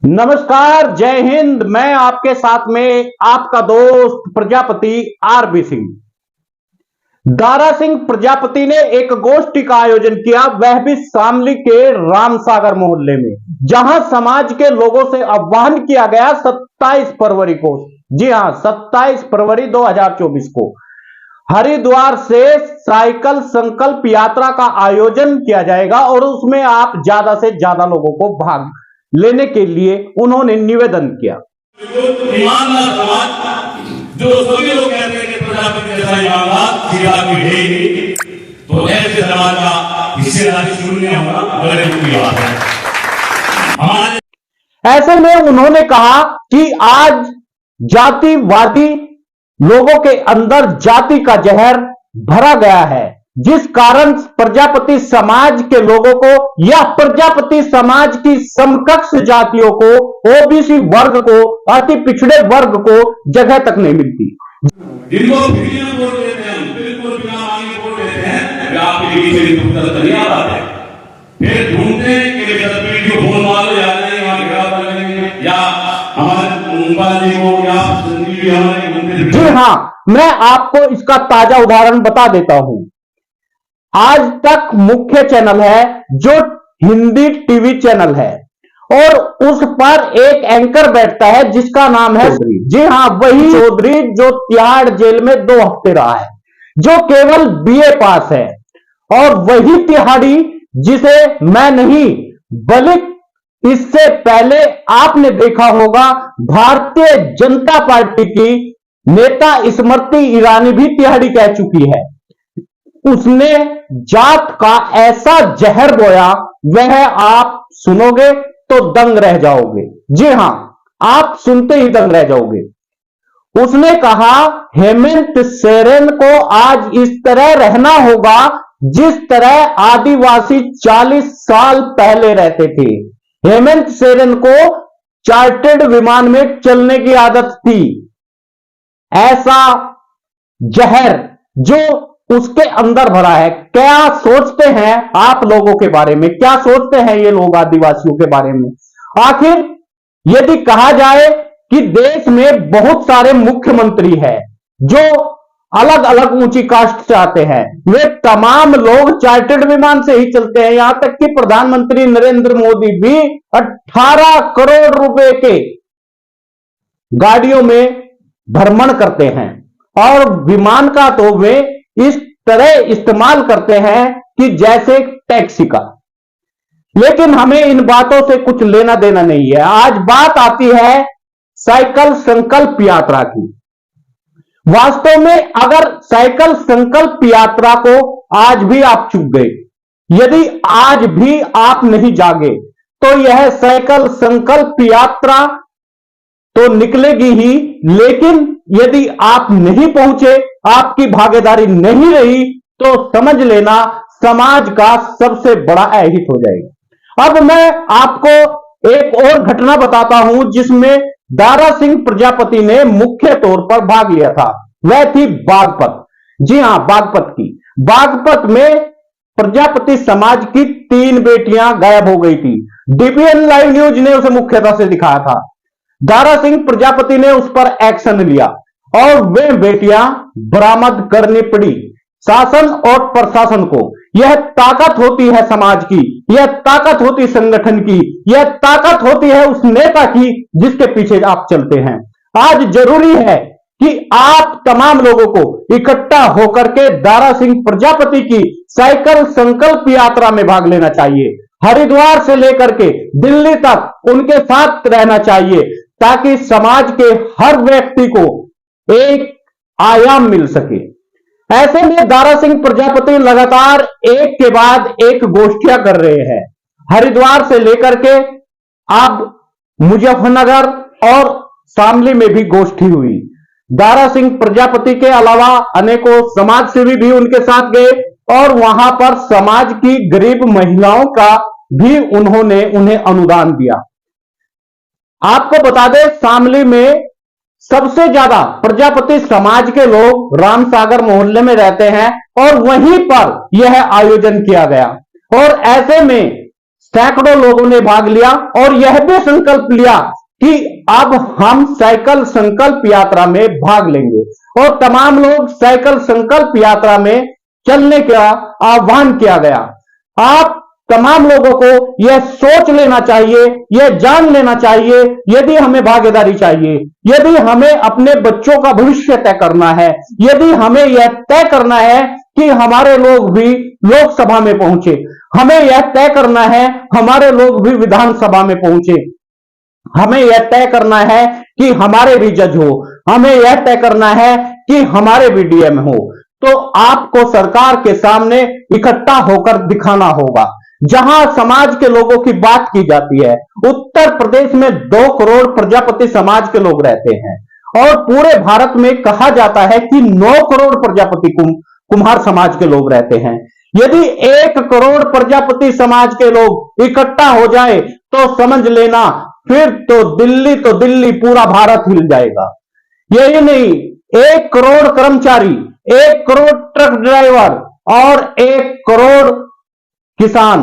नमस्कार, जय हिंद। मैं आपके साथ में आपका दोस्त प्रजापति आरबी सिंह। दारा सिंह प्रजापति ने एक गोष्ठी का आयोजन किया, वह भी शामली के रामसागर मोहल्ले में, जहां समाज के लोगों से आह्वान किया गया 27 फरवरी को, जी हां 27 फरवरी 2024 को हरिद्वार से साइकिल संकल्प यात्रा का आयोजन किया जाएगा और उसमें आप ज्यादा से ज्यादा लोगों को भाग लेने के लिए उन्होंने निवेदन किया। ईमानदार समाज जो सभी लोग कहते हैं कि प्रजापति जैसा ईमानदार सीधा कोई है नहीं, तो ऐसे समाज का हिस्सेदारी शून्य होना बड़े दुख की बात है। ऐसे में उन्होंने कहा कि आज जातिवादी लोगों के अंदर जाति का जहर भरा गया है, जिस कारण प्रजापति समाज के लोगों को या प्रजापति समाज की समकक्ष जातियों को, ओबीसी वर्ग को, अति पिछड़े वर्ग को जगह तक नहीं मिलती। जिनको बिना वोट देते हैं, बिल्कुल बिना मांगे वोट देते हैं, वे आपके बीच में नहीं आ पाते, फिर ढूंढते हैं कि वीडियो फोन मारो या नहीं वहां घेरा कर या हमारे मुंबाजी को या संजीवी हमारे। जी हां, मैं आपको इसका ताजा उदाहरण बता देता हूं। आज तक मुख्य चैनल है जो हिंदी टीवी चैनल है और उस पर एक एंकर बैठता है जिसका नाम है चौधरी। जी हां, वही चौधरी जो तिहाड़ जेल में 2 हफ्ते रहा है, जो केवल बीए पास है, और वही तिहाड़ी जिसे मैं नहीं बल्कि इससे पहले आपने देखा होगा भारतीय जनता पार्टी की नेता स्मृति ईरानी भी तिहाड़ी कह चुकी है। उसने जात का ऐसा जहर बोया, वह आप सुनोगे तो दंग रह जाओगे। जी हां, आप सुनते ही दंग रह जाओगे। उसने कहा हेमंत सोरेन को आज इस तरह रहना होगा जिस तरह आदिवासी 40 साल पहले रहते थे। हेमंत सोरेन को चार्टर्ड विमान में चलने की आदत थी। ऐसा जहर जो उसके अंदर भरा है। क्या सोचते हैं आप लोगों के बारे में? क्या सोचते हैं ये लोग आदिवासियों के बारे में? आखिर यदि कहा जाए कि देश में बहुत सारे मुख्यमंत्री हैं जो अलग अलग ऊंची कास्ट से आते हैं, वे तमाम लोग चार्टर्ड विमान से ही चलते हैं। यहां तक कि प्रधानमंत्री नरेंद्र मोदी भी 18 करोड़ रुपए के गाड़ियों में भ्रमण करते हैं और विमान का तो वे इस तरह इस्तेमाल करते हैं कि जैसे टैक्सी का। लेकिन हमें इन बातों से कुछ लेना देना नहीं है। आज बात आती है साइकिल संकल्प यात्रा की। वास्तव में अगर साइकिल संकल्प यात्रा को आज भी आप चूक गए, यदि आज भी आप नहीं जागे, तो यह साइकिल संकल्प यात्रा तो निकलेगी ही, लेकिन यदि आप नहीं पहुंचे, आपकी भागीदारी नहीं रही, तो समझ लेना समाज का सबसे बड़ा अहित हो जाएगा। अब मैं आपको एक और घटना बताता हूं जिसमें दारा सिंह प्रजापति ने मुख्य तौर पर भाग लिया था। वह थी बागपत। जी हां, बागपत की। बागपत में प्रजापति समाज की 3 बेटियां गायब हो गई थी। डीपीएन लाइव न्यूज ने उसे मुख्यता से दिखाया था। दारा सिंह प्रजापति ने उस पर एक्शन लिया और वे बेटियां बरामद करनी पड़ी शासन और प्रशासन को। यह ताकत होती है समाज की, यह ताकत होती संगठन की, यह ताकत होती है उस नेता की जिसके पीछे आप चलते हैं। आज जरूरी है कि आप तमाम लोगों को इकट्ठा होकर के दारा सिंह प्रजापति की साइकिल संकल्प यात्रा में भाग लेना चाहिए। हरिद्वार से लेकर के दिल्ली तक उनके साथ रहना चाहिए, ताकि समाज के हर व्यक्ति को एक आयाम मिल सके। ऐसे में दारा सिंह प्रजापति लगातार एक के बाद एक गोष्ठियां कर रहे हैं। हरिद्वार से लेकर के अब मुजफ्फरनगर और शामली में भी गोष्ठी हुई। दारा सिंह प्रजापति के अलावा अनेकों समाज सेवी भी उनके साथ गए और वहां पर समाज की गरीब महिलाओं का भी उन्होंने उन्हें अनुदान दिया। आपको बता दें, शामली में सबसे ज्यादा प्रजापति समाज के लोग रामसागर मोहल्ले में रहते हैं और वहीं पर यह आयोजन किया गया। और ऐसे में सैकड़ों लोगों ने भाग लिया और यह भी संकल्प लिया कि अब हम साइकिल संकल्प यात्रा में भाग लेंगे और तमाम लोग साइकिल संकल्प यात्रा में चलने का आह्वान किया गया। आप तमाम लोगों को यह सोच लेना चाहिए, यह जान लेना चाहिए, यदि हमें भागीदारी चाहिए, यदि हमें अपने बच्चों का भविष्य तय करना है, यदि हमें यह तय करना है कि हमारे लोग भी लोकसभा में पहुंचे, हमें यह तय करना है हमारे लोग भी विधानसभा में पहुंचे, हमें यह तय करना है कि हमारे भी जज हो, हमें यह तय करना है कि हमारे भी डीएम हो, तो आपको सरकार के सामने इकट्ठा होकर दिखाना होगा। जहां समाज के लोगों की बात की जाती है, उत्तर प्रदेश में 2 करोड़ प्रजापति समाज के लोग रहते हैं और पूरे भारत में कहा जाता है कि 9 करोड़ प्रजापति कुम्हार समाज के लोग रहते हैं। यदि 1 करोड़ प्रजापति समाज के लोग इकट्ठा हो जाए तो समझ लेना फिर तो दिल्ली पूरा भारत हिल जाएगा। यही नहीं, 1 करोड़ कर्मचारी, 1 करोड़ ट्रक ड्राइवर और 1 करोड़ किसान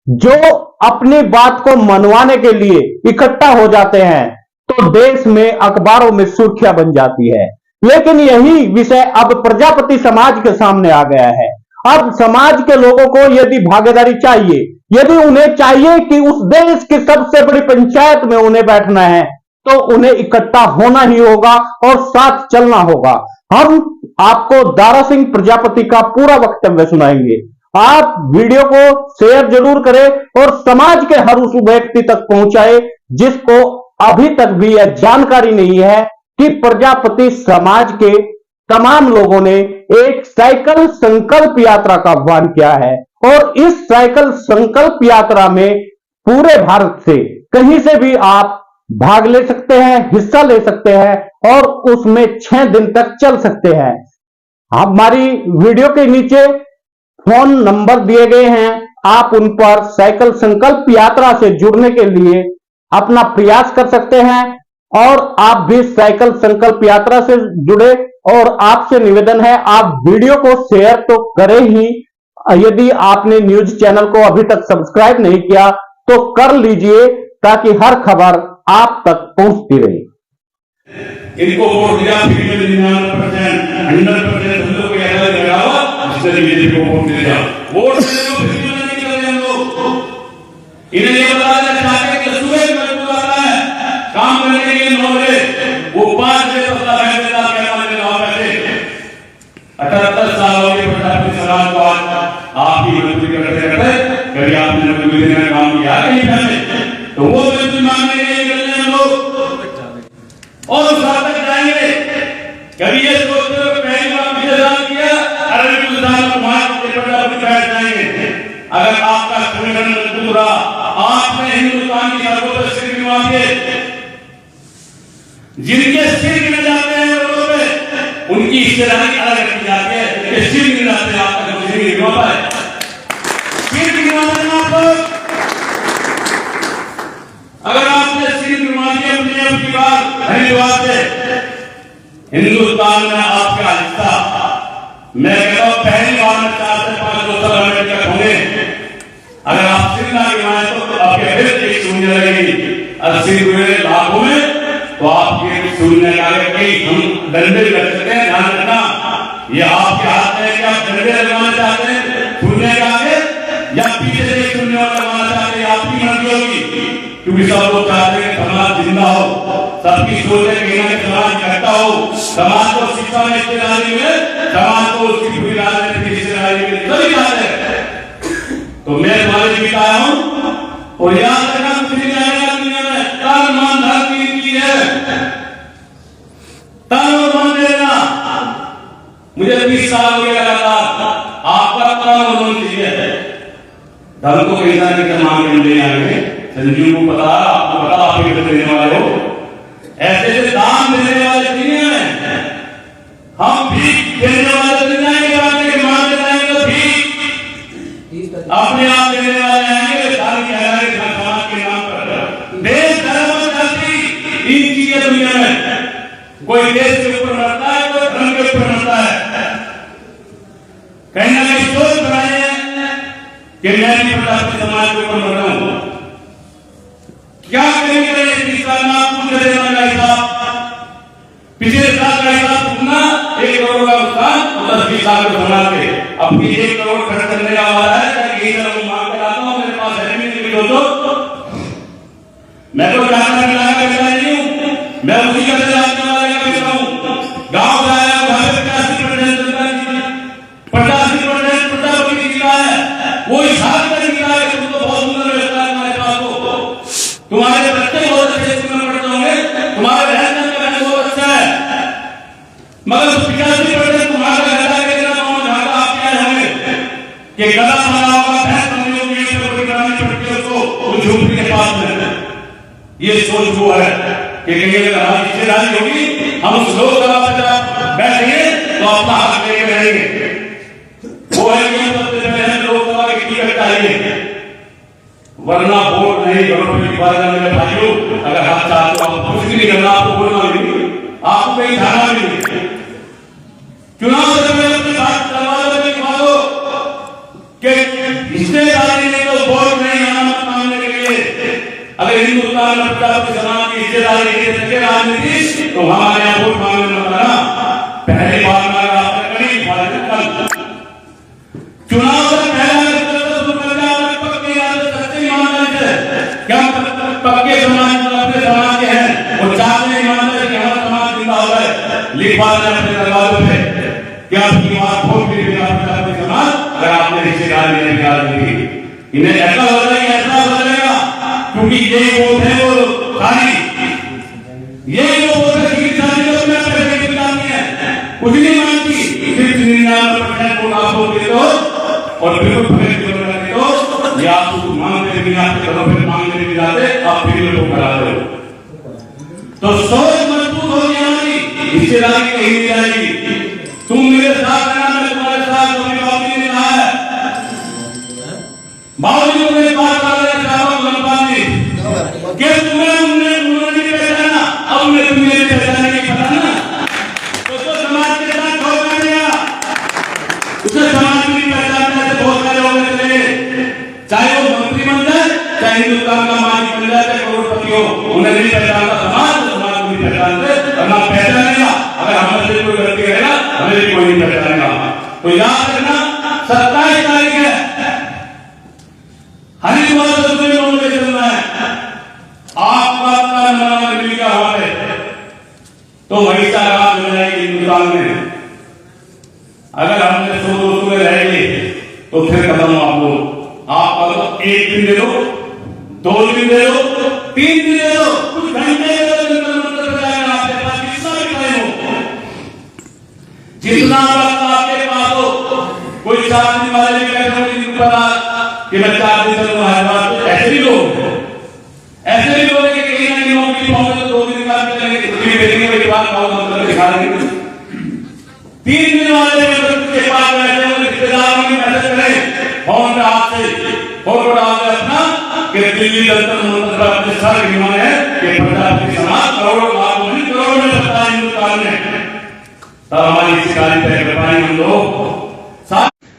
जो अपनी बात को मनवाने के लिए इकट्ठा हो जाते हैं तो देश में अखबारों में सुर्खियां बन जाती है। लेकिन यही विषय अब प्रजापति समाज के सामने आ गया है। अब समाज के लोगों को यदि भागीदारी चाहिए, यदि उन्हें चाहिए कि उस देश की सबसे बड़ी पंचायत में उन्हें बैठना है, तो उन्हें इकट्ठा होना ही होगा और साथ चलना होगा। हम आपको दारा सिंह प्रजापति का पूरा वक्तव्य सुनाएंगे। आप वीडियो को शेयर जरूर करें और समाज के हर उस व्यक्ति तक पहुंचाए जिसको अभी तक भी यह जानकारी नहीं है कि प्रजापति समाज के तमाम लोगों ने एक साइकिल संकल्प यात्रा का आह्वान किया है और इस साइकिल संकल्प यात्रा में पूरे भारत से कहीं से भी आप भाग ले सकते हैं, हिस्सा ले सकते हैं और उसमें 6 दिन तक चल सकते हैं। हमारी वीडियो के नीचे फोन नंबर दिए गए हैं, आप उन पर साइकिल संकल्प यात्रा से जुड़ने के लिए अपना प्रयास कर सकते हैं और आप भी साइकिल संकल्प यात्रा से जुड़े। और आपसे निवेदन है, आप वीडियो को शेयर तो करें ही, यदि आपने न्यूज चैनल को अभी तक सब्सक्राइब नहीं किया तो कर लीजिए ताकि हर खबर आप तक पहुंचती रहे। इनको वोट दिया, फिर में 99% 100% हम लोग को याद लगाओ, इससे बीजेपी को वोट दे जाओ, वोट दे दो, फिर में नहीं कर रहे हम लोग। इन्हें ये बताया चाहते कि सुबह में आता है काम करने के लिए 9 बजे, वो 5 बजे तक बैठ देता है, क्या माने वहां बैठे 78 साल हो गए प्रजापति समाज को आप ही मजदूरी करते करते कभी आपने मजदूरी देने का काम किया कहीं पहले, तो वो मजदूरी मांगने के लिए निकलने हम लोग और उस हाथ तक जाएंगे। कभी ये सोचते हो कि पहली बार पिछले साल किया, अरे पिछले साल प्रजापति बैठ जाएंगे। अगर आपका संगठन मजबूत रहा, आपने हिंदुस्तान की सड़कों पर सिर गिनवा के, जिनके सिर गिने जाते हैं रोडों पे, उनकी हिस्सेदारी अलग रखी जाती है, जिनके सिर गिने जाते हैं आपका सिर नहीं गिनवा पाए, सिर गिनवा देना आप लोग। अगर आपने सिर गिनवा दिया अपनी बात हरिद्वार से, हिंदुस्तान में आपका हिस्सा, मैं कहता हूं पहली बार में 4 से 5 लोकसभा में टिकट होंगे। अगर आप सिर ना गिनवाएं तो आपके फिर एक शून्य लगेगी, 80 हुए लाखों में तो आपके शून्य आगे हम डंडे लग सकते हैं। ध्यान रखना, ये आपके हाथ में कि आप डंडे लगवाना चाहते हैं शून्य के आगे या पीछे से शून्य लगवाना चाहते हैं, आपकी मर्जी होगी। क्योंकि सब लोग चाहते हैं समाज जिंदा हो, सबकी सोच है कि समाज इकट्ठा हो, समाज को शिक्षा में हिस्सेदारी मिले, समाज को उसकी पूरी राजनीति की हिस्सेदारी मिले, सभी चाहते हैं। तो मैं तुम्हारे बीच आया हूं और याद रखना कुछ नहीं आएगा दुनिया में, तन मन धन की चीज है, तन और मन देना। मुझे 20 साल हो गया लगातार, आपका तन और मन चाहिए। धन को कहीं ना कहीं मांग ले आएंगे, संजीव को पता, आपको पता, आप ही देने वाले हो। ऐसे ऐसे दान देने वाले दुनिया में हम भी देने वाले दुनिया के मांग जाएंगे तो भी अपने आप देने वाले आएंगे। दान की हजारी समाज के नाम पर देश धर्म और जाति इन चीजें दुनिया में, कोई देश के ऊपर मरता है, कोई धर्म के ऊपर मरता है। कहीं ना कहीं सोच बनाए कि मैं भी प्रजापति समाज के ऊपर मर रहा हूं, क्या करेंगे इस साल में आप पूछ रहे हैं हिसाब, पिछले साल का हिसाब पूछना, 1 करोड़ का नुकसान 10-20 साल में बना के अब 1 करोड़ खर्च करने का वाला है। यही तरह मांग कर आता हूँ, मेरे पास है नहीं दोस्तों, मैं तो जानना नहीं हूँ, मैं उसी का जानने वाले का बेटा हूँ। गाँव से आया हूँ, 85% जनता की 85% प्रजापति जिला है, वो हिसाब का जिला है। तुम तो बहुत सुंदर व्यवस्था है तुम्हारे पास, हो तुम्हारे बच्चे बहुत अच्छे स्कूल में पढ़ते होंगे, तुम्हारे रहन सहन बहुत अच्छा है, मगर 85% तुम्हारा रहता है आप क्या होंगे कि गला बना होगा, भैंस बनी होगी, ग्रामीण पड़ती है उसको झोपड़ी के पास में। ये सोच वो है कि कहीं अगर हमारी हिस्सेदारी होगी, हम उस लोकसभा में बैठेंगे तो अपना हक लेके रहेंगे। वो है कि सबसे पहले लोकसभा की टिकट चाहिए, वरना वोट नहीं करो। मेरे भाइयों, अगर आप चाहते हो आप कुछ भी नहीं करना, आपको बोलना नहीं, आपको कहीं जाना भी नहीं। चुनाव से पहले अपने बात दरवाजे में लिखवा दो कि हिस्सेदारी नहीं तो वोट नहीं आना मत मांगने के लिए। अगर हिंदुस्तान में प्रजापति समाज की हिस्सेदारी नहीं दे सके राजनीति, तो हमारे यहाँ वोट मांगने मत आना। पहली बार मांगा आपने कड़ी कल चुनाव से पहले सच्चे ईमानदारी से क्या पक्के समाज अपने समाज के हैं, वो चाहते हैं ईमानदारी कि हमारा समाज जिंदा हो जाए। लिखवा दें अपने दरवाजों पे कि आपकी बात वोट के लिए प्रजापति समाज, अगर आपने हिस्सेदारी नहीं निकाली, इन्हें ऐसा हो जाएगा, ऐसा हो जाएगा, क्योंकि ये वोट है वो खाली, ये जो वोट है कि सारी लोग में पैसे निकालनी है, कुछ नहीं मांगती, सिर्फ 99% वोट आप लोग देते हो और बिल्कुल फैसले करते हो, या आप कुछ मांगते भी आते करो, फिर मांगने भी जाते, आप फिर लोग कराते हो। तो सोच मजबूत होगी हमारी, हिस्सेदारी कहीं नहीं जाएगी। तुम मेरे साथ रहना, मैं तुम्हारे साथ, तुम्हें बाबू ने कहा है, बाबू जी ने बात कर रहे कि तुम्हें उन्होंने पहचाना, अब मैं तुम्हें पहचाने की पता ना, तो समाज के साथ धोखा दिया, उसे समाज की पहचानने से बहुत सारे लोग चले, चाहे वो मंत्री बन जाए, चाहे हिंदुस्तान का मालिक बन जाए, चाहे करोड़पति हो, उन्हें नहीं पहचानता समाज, समाज को नहीं पहचानते, और ना पहचानेगा। अगर हमारे से कोई गलती करेगा, हमें भी कोई नहीं पहचानेगा। तो याद रखना, 27 तारीख है, हरिद्वार से चलना है, आपका मिल गया वहां पे, तो वही का राज हो जाएगी हिंदुस्तान में। अगर हमने 100-200 में रहेंगे तो फिर खत्म आप लोग। आपका तो 1 दिन दे दो, 2 दिन दे दो, 3 दिन दे दो, कुछ घंटे दे दो, आपके पास कितना भी टाइम हो, जितना वक्त आपके पास हो। कोई 4 दिन वाले भी कहते कि मैं 4 दिन चलूंगा हैदराबाद, ऐसे भी लोग ऐसे भी लोग कि कहीं ना कहीं नौकरी पाओगे तो 2 दिन बाद चलेंगे, छुट्टी देंगे, वही बात पाओ मतलब दिखा देंगे। 3 दिन वाले के पास बैठे हो, रिश्तेदारों की मैसेज करें फोन पे, हाथ से फोटो डाल दे अपना कि दिल्ली जंतर मंतर पर अपने सर गिनवाए हैं कि प्रजापति समाज करोड़ों लाखों नहीं करोड़ों में लगता है हिंदुस्तान में, तब हमारी शिकायत तय कर पाएंगे हम लोग।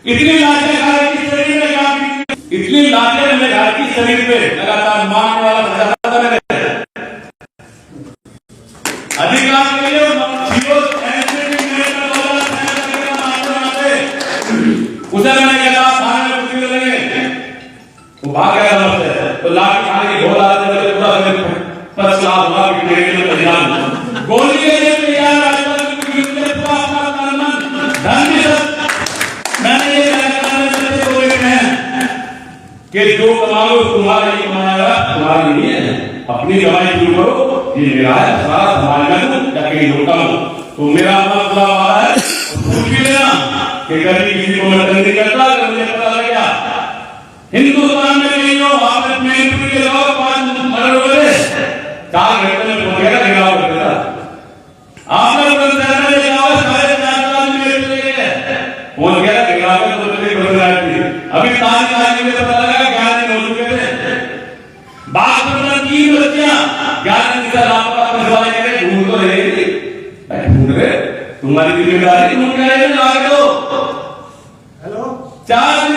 इतनी लाशें घर की शरीर में काम, इतनी लाशें हमें घर की शरीर पे लगातार मारने वाला अधिकार के लिए उसे मैंने कहा थाने में कुछ लगे, वो भाग गया घर से, तो लाठी खाने की घोड़ा पूरा 5 लाख हुआ कि गोली के लिए तैयार कि जो कमाओ तुम्हारा ही कमाया, तुम्हारा नहीं है, अपनी कमाई शुरू करो, ये मेरा है, सारा समाज में या कहीं लोटा हूं, तो मेरा अपना खुला वाला है, पूछ भी लेना कि कभी किसी को मैं नहीं करता, अगर मुझे पता लग गया हिंदुस्तान में कहीं हो, आप अपने इंटरव्यू के लोग 5 मर्डर हो गए, 4 घंटे में पहुंच गया, गिराव कर देता, आपने पहुंच गया, 4.5 मिनट लगे, पहुंच गया, गिराव कर अभी तारीख आगे मुझे पता लगा 11 दिन हो चुके थे, बात करना 3 बच्चियां 11 दिन का लापता परिवार के ढूंढ तो रहे थे, ढूंढ रहे, तुम्हारी जिम्मेदारी ढूंढ रहे थे, आगे दो, हेलो 4